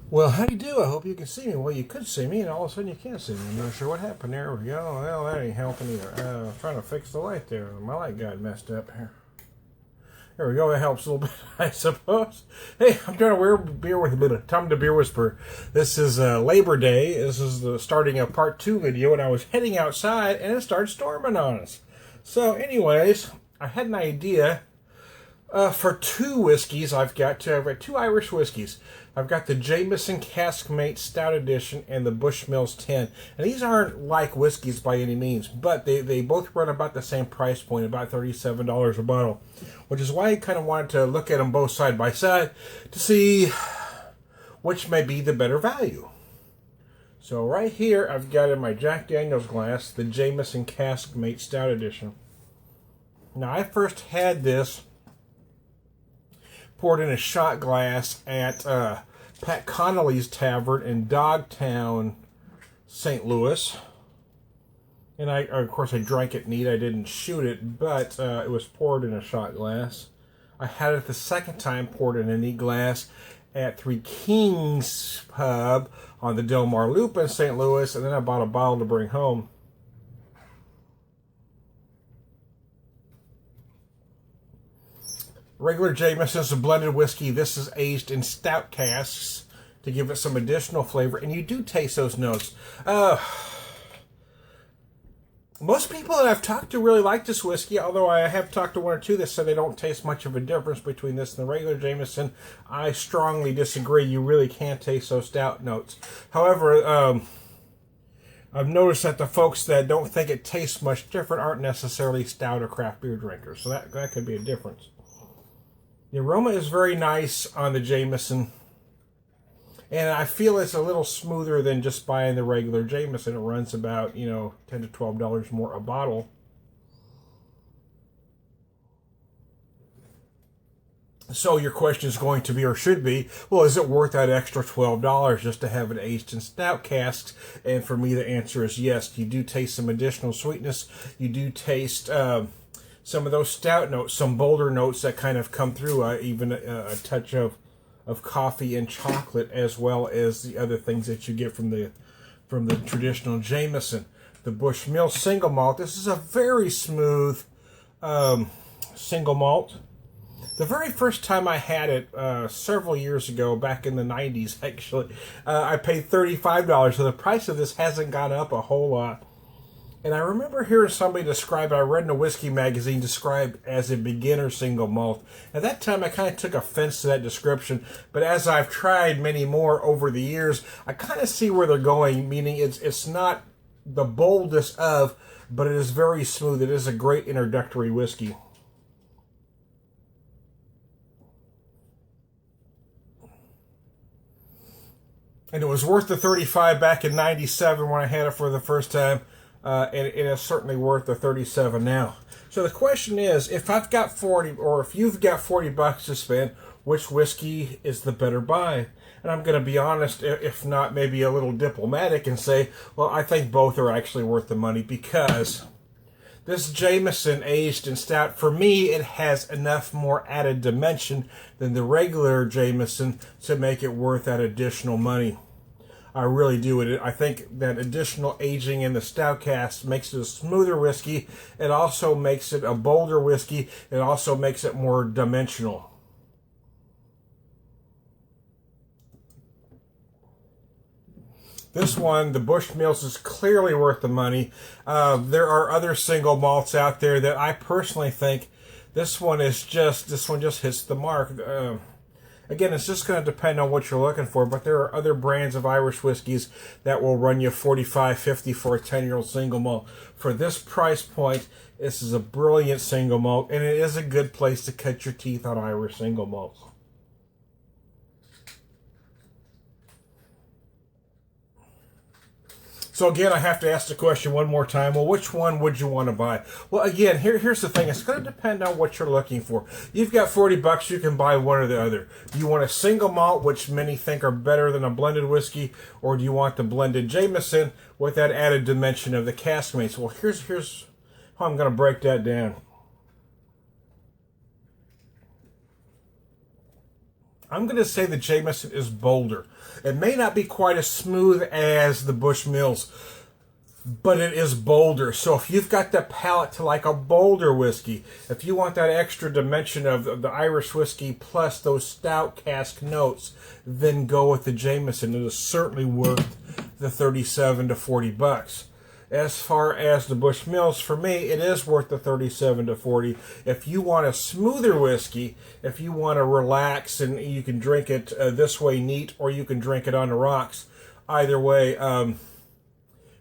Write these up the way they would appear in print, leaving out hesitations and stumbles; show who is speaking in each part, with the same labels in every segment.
Speaker 1: Well, how do you do? I hope you can see me. Well, you could see me, and all of a sudden you can't see me. I'm not sure what happened. There we go. Well, that ain't helping either. Trying to fix the light there. My light got messed up here. There we go. That helps a little bit, I suppose. Hey, I'm trying to wear beer with a bit of Tom the Beer Whisperer. This is Labor Day. This is the starting a part 2 video, and I was heading outside, and it started storming on us. So, anyways, I had an idea. For two whiskeys, I've got two Irish whiskeys. I've got the Jameson Caskmate Stout Edition and the Bushmills 10. And these aren't like whiskeys by any means, but they both run about the same price point, about $37 a bottle. Which is why I kind of wanted to look at them both side by side to see which may be the better value. So right here, I've got in my Jack Daniel's glass the Jameson Caskmate Stout Edition. Now, I first had this poured in a shot glass at Pat Connolly's Tavern in Dogtown, St. Louis. And of course, I drank it neat. I didn't shoot it, but it was poured in a shot glass. I had it the second time poured in a neat glass at Three Kings Pub on the Del Mar Loop in St. Louis, and then I bought a bottle to bring home. Regular Jameson's a blended whiskey. This is aged in stout casks to give it some additional flavor, and you do taste those notes. Most people that I've talked to really like this whiskey, although I have talked to one or two that said they don't taste much of a difference between this and the regular Jameson. I strongly disagree. You really can't taste those stout notes. However, I've noticed that the folks that don't think it tastes much different aren't necessarily stout or craft beer drinkers, so that could be a difference. The aroma is very nice on the Jameson, and I feel it's a little smoother than just buying the regular Jameson. It runs about, $10 to $12 more a bottle. So your question is going to be, or should be, well, is it worth that extra $12 just to have it aged in stout casks? And for me, the answer is yes. You do taste some additional sweetness. You do taste some of those stout notes, some bolder notes that kind of come through, even a touch of coffee and chocolate, as well as the other things that you get from the traditional Jameson. The Bushmill single malt. This is a very smooth single malt. The very first time I had it, several years ago, back in the 90s, actually, I paid $35, so the price of this hasn't gone up a whole lot. And I remember hearing somebody describe it, I read in a whiskey magazine, described as a beginner single malt. At that time, I kind of took offense to that description, but as I've tried many more over the years, I kind of see where they're going, meaning it's not the boldest of, but it is very smooth. It is a great introductory whiskey. And it was worth the $35 back in '97 when I had it for the first time. And it is certainly worth the $37 now. So the question is, if I've got 40, or if you've got $40 to spend, which whiskey is the better buy? And I'm going to be honest, if not maybe a little diplomatic, and say, well, I think both are actually worth the money, because this Jameson aged in stout, for me, it has enough more added dimension than the regular Jameson to make it worth that additional money. I really do. I think that additional aging in the stout cask makes it a smoother whiskey. It also makes it a bolder whiskey. It also makes it more dimensional. This one, the Bushmills, is clearly worth the money. There are other single malts out there that I personally think this one just hits the mark. Again, it's just going to depend on what you're looking for, but there are other brands of Irish whiskeys that will run you $45, $50 for a 10-year-old single malt. For this price point, this is a brilliant single malt, and it is a good place to cut your teeth on Irish single malts. So again, I have to ask the question one more time. Well, which one would you want to buy? Well, again, here's the thing. It's going to depend on what you're looking for. You've got $40, you can buy one or the other. Do you want a single malt, which many think are better than a blended whiskey, or do you want the blended Jameson with that added dimension of the caskmates? Well, here's how I'm going to break that down. I'm going to say the Jameson is bolder. It may not be quite as smooth as the Bushmills, but it is bolder. So if you've got the palate to like a bolder whiskey, if you want that extra dimension of the Irish whiskey plus those stout cask notes, then go with the Jameson. It is certainly worth the 37 to 40 bucks. As far as the Bushmills, for me, it is worth the 37 to 40. If you want a smoother whiskey, if you want to relax and you can drink it this way neat, or you can drink it on the rocks, either way, if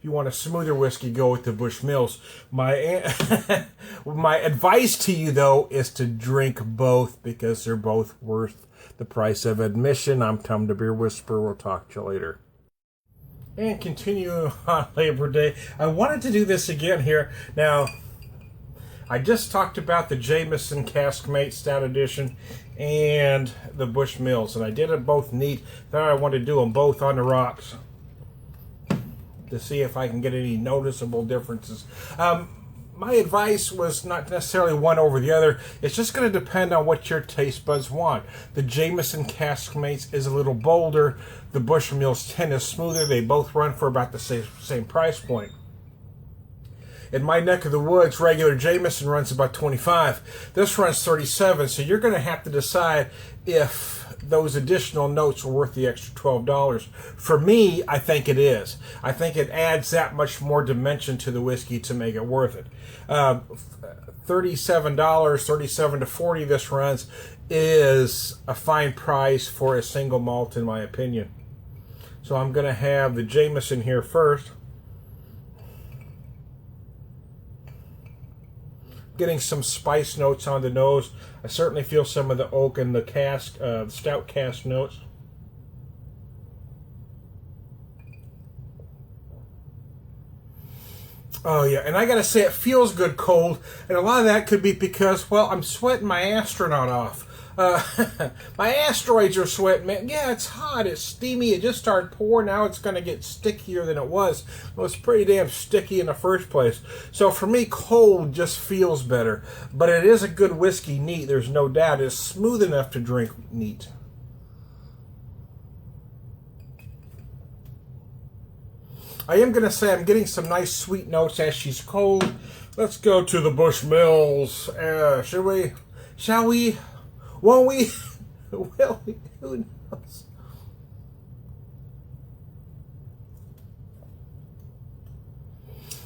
Speaker 1: you want a smoother whiskey, go with the Bushmills. My advice to you, though, is to drink both because they're both worth the price of admission. I'm Tom the Beer Whisperer. We'll talk to you later. And continue on Labor Day. I wanted to do this again here. Now, I just talked about the Jameson Caskmate Stout Edition and the Bushmills, and I did it both neat. Thought I wanted to do them both on the rocks to see if I can get any noticeable differences. My advice was not necessarily one over the other. It's just going to depend on what your taste buds want. The Jameson Caskmates is a little bolder. The Bushmills 10 is smoother. They both run for about the same price point. In my neck of the woods, regular Jameson runs about 25. This runs 37, so you're going to have to decide if those additional notes are worth the extra $12. For me, I think it is. I think it adds that much more dimension to the whiskey to make it worth it. $37, 37 to 40 this runs is a fine price for a single malt in my opinion. So I'm going to have the Jameson here first. Getting some spice notes on the nose. I certainly feel some of the oak and the cask, the stout cask notes. Oh yeah, and I gotta say it feels good cold, and a lot of that could be because, well, I'm sweating my astronaut off. My asteroids are sweating, man. Yeah, it's hot, it's steamy, it just started pouring, now it's going to get stickier than it was. It was pretty damn sticky in the first place. So for me, cold just feels better. But it is a good whiskey neat, there's no doubt. It's smooth enough to drink neat. I am going to say I'm getting some nice sweet notes as she's cold. Let's go to the Bushmills. Shall we? Shall we? Won't we? Will we? Who knows?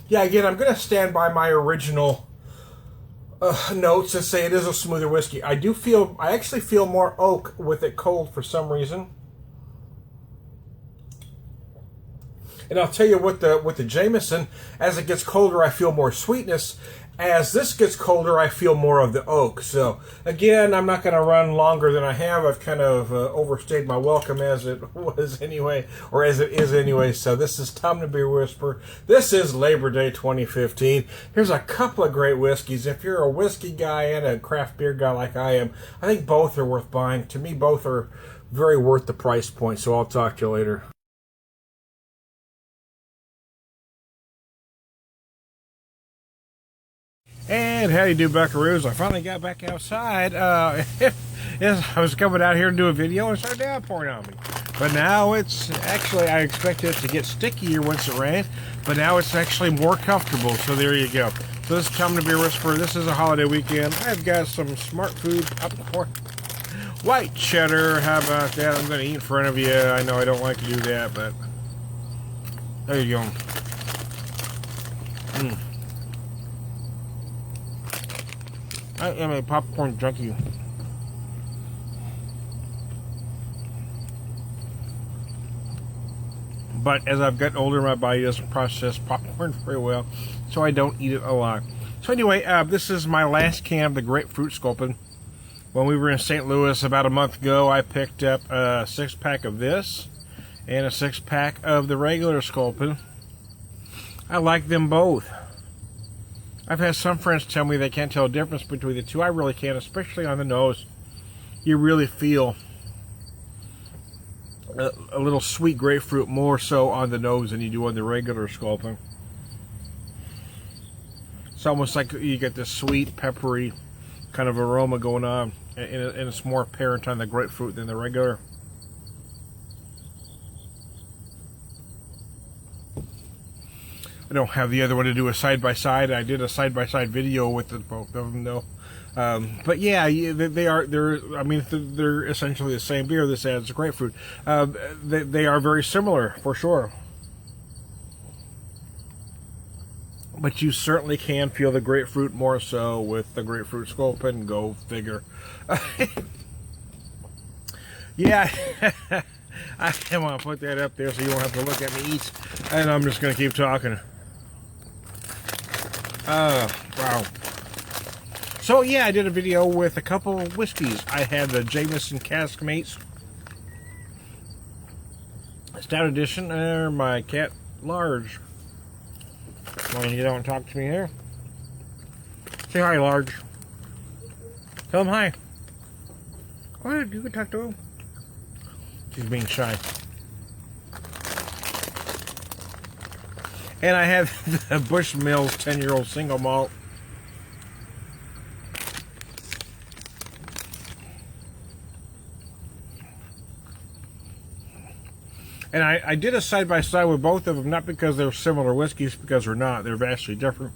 Speaker 1: Yeah, again, I'm going to stand by my original notes and say it is a smoother whiskey. I actually feel more oak with it cold for some reason. And I'll tell you what, with the Jameson, as it gets colder, I feel more sweetness. As this gets colder, I feel more of the oak. So, again, I'm not going to run longer than I have. I've kind of overstayed my welcome as it was anyway, or as it is anyway. So this is Tom the Beer Whisperer. This is Labor Day 2015. Here's a couple of great whiskeys. If you're a whiskey guy and a craft beer guy like I am, I think both are worth buying. To me, both are very worth the price point. So I'll talk to you later. And how do you do, buckaroos? I finally got back outside. I was coming out here to do a video and it started downpouring on me. But now it's actually, I expected it to get stickier once it rained, but now it's actually more comfortable. So there you go. So this is Tom the Beer Whisperer. This is a holiday weekend. I've got some smart food popcorn, white cheddar. How about that? I'm going to eat in front of you. I know I don't like to do that, but there you go. I am a popcorn junkie. But as I've gotten older, my body doesn't process popcorn very well, so I don't eat it a lot. So anyway, this is my last can of the Grapefruit Sculpin. When we were in St. Louis about a month ago, I picked up a 6-pack of this and a 6-pack of the regular Sculpin. I like them both. I've had some friends tell me they can't tell the difference between the two. I really can, especially on the nose. You really feel a little sweet grapefruit more so on the nose than you do on the regular Sculpin. It's almost like you get this sweet, peppery kind of aroma going on. and it's more apparent on the grapefruit than the regular. I don't have the other one to do a side-by-side. I did a side-by-side video with both of them, though. But yeah, they're. I mean, they're essentially the same beer. This adds grapefruit. They are very similar for sure. But you certainly can feel the grapefruit more so with the grapefruit Sculpin. Go figure. Yeah, I want to put that up there so you won't have to look at me eat. And I'm just going to keep talking. Wow. So yeah, I did a video with a couple of whiskeys. I had the Jameson Cask Mates Stout Edition, and my Cat Large. Well, you don't talk to me here. Say hi, Large. Tell him hi. Go ahead, you can talk to him. She's being shy. And I have the Bushmills 10-year-old single malt. And I did a side-by-side with both of them, not because they're similar whiskeys, because they're not. They're vastly different.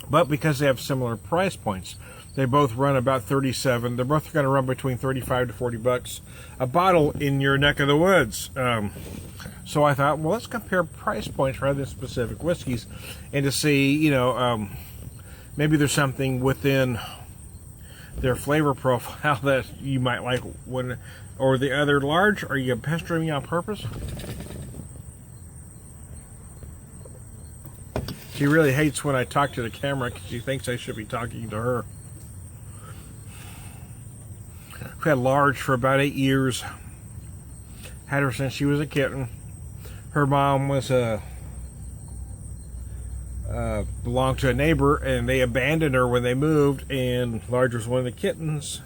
Speaker 1: But because they have similar price points. They both run about 37. They're both going to run between 35 to 40 bucks a bottle in your neck of the woods. So I thought, well, let's compare price points rather than specific whiskeys, and to see, you know, maybe there's something within their flavor profile that you might like when, or the other. Large. Are you pestering me on purpose? She really hates when I talk to the camera because she thinks I should be talking to her. We had Large for about 8 years. Had her since she was a kitten. Her mom was belonged to a neighbor, and they abandoned her when they moved, and Large was one of the kittens.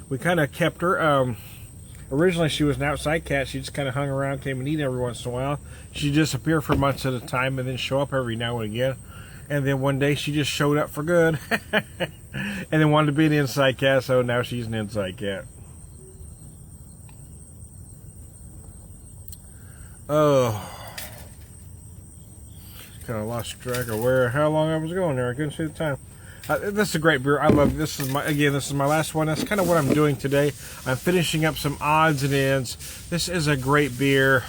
Speaker 1: We kind of kept her. Originally, she was an outside cat. She just kind of hung around, came and eat every once in a while. She'd disappear for months at a time and then show up every now and again. And then one day, she just showed up for good. And then wanted to be an inside cat, so now she's an inside cat. Oh. Kind of lost track of how long I was going there. I couldn't see the time. This is a great beer. I love this. This is my last one. That's kind of what I'm doing today. I'm finishing up some odds and ends. This is a great beer.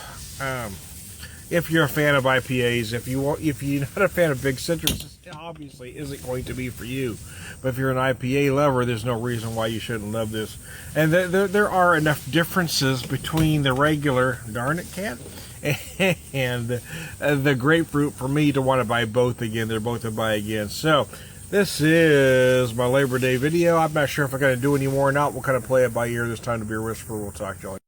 Speaker 1: If you're a fan of IPAs, if you're not a fan of big citrus, this obviously isn't going to be for you. But if you're an IPA lover, there's no reason why you shouldn't love this. And there are enough differences between the regular, darn it, cat, and the grapefruit for me to want to buy both again. They're both a buy again. So this is my Labor Day video. I'm not sure if I'm going to do any more or not. We'll kind of play it by ear this time to Beer Whisperer. We'll talk to y'all.